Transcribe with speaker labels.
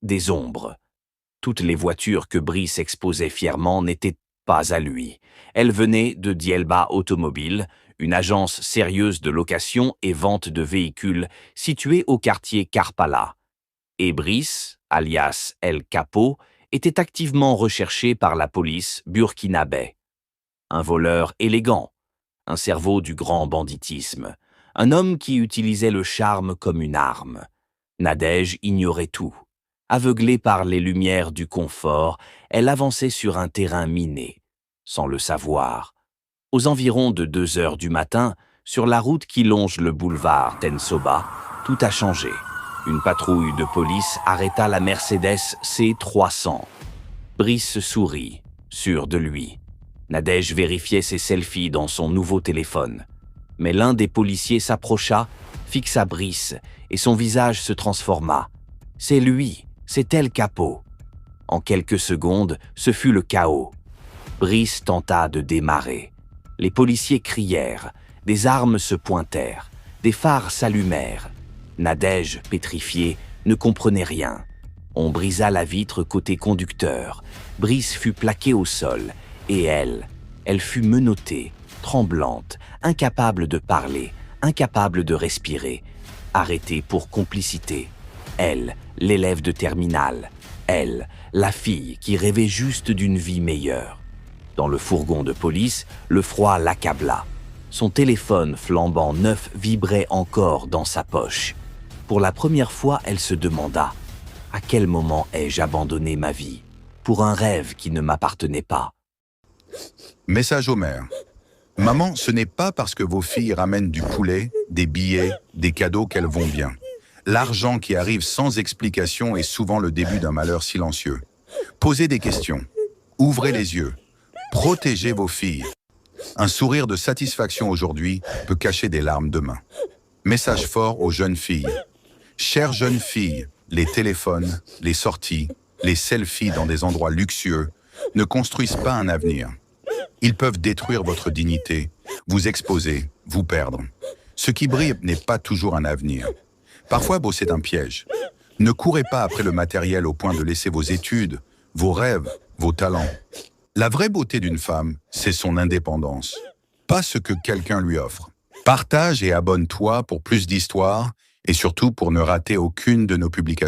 Speaker 1: des ombres. Toutes les voitures que Brice exposait fièrement n'étaient pas à lui. Elles venaient de Dielba Automobile, une agence sérieuse de location et vente de véhicules située au quartier Karpala. Et Brice, alias El Capo, était activement recherché par la police burkinabé. Un voleur élégant, un cerveau du grand banditisme, un homme qui utilisait le charme comme une arme. Nadège ignorait tout. Aveuglée par les lumières du confort, elle avançait sur un terrain miné, sans le savoir. Aux environs de 2 heures du matin, sur la route qui longe le boulevard Tensoba, tout a changé. Une patrouille de police arrêta la Mercedes C300. Brice sourit, sûr de lui. Nadège vérifiait ses selfies dans son nouveau téléphone. Mais l'un des policiers s'approcha, fixa Brice, et son visage se transforma. C'est lui, c'est El Capo. En quelques secondes, ce fut le chaos. Brice tenta de démarrer. Les policiers crièrent, des armes se pointèrent, des phares s'allumèrent. Nadège, pétrifiée, ne comprenait rien. On brisa la vitre côté conducteur. Brice fut plaqué au sol, et elle fut menottée, tremblante, incapable de parler, incapable de respirer, arrêtée pour complicité. Elle, l'élève de terminale. Elle, la fille qui rêvait juste d'une vie meilleure. Dans le fourgon de police, le froid l'accabla. Son téléphone flambant neuf vibrait encore dans sa poche. Pour la première fois, elle se demanda « À quel moment ai-je abandonné ma vie pour un rêve qui ne m'appartenait pas ?»
Speaker 2: Message aux mères. Maman, ce n'est pas parce que vos filles ramènent du poulet, des billets, des cadeaux qu'elles vont bien. L'argent qui arrive sans explication est souvent le début d'un malheur silencieux. Posez des questions. Ouvrez les yeux. Protégez vos filles. Un sourire de satisfaction aujourd'hui peut cacher des larmes demain. Message fort aux jeunes filles. Chères jeunes filles, les téléphones, les sorties, les selfies dans des endroits luxueux ne construisent pas un avenir. Ils peuvent détruire votre dignité, vous exposer, vous perdre. Ce qui brille n'est pas toujours un avenir. Parfois, c'est un piège. Ne courez pas après le matériel au point de laisser vos études, vos rêves, vos talents. La vraie beauté d'une femme, c'est son indépendance, pas ce que quelqu'un lui offre. Partage et abonne-toi pour plus d'histoires et surtout pour ne rater aucune de nos publications.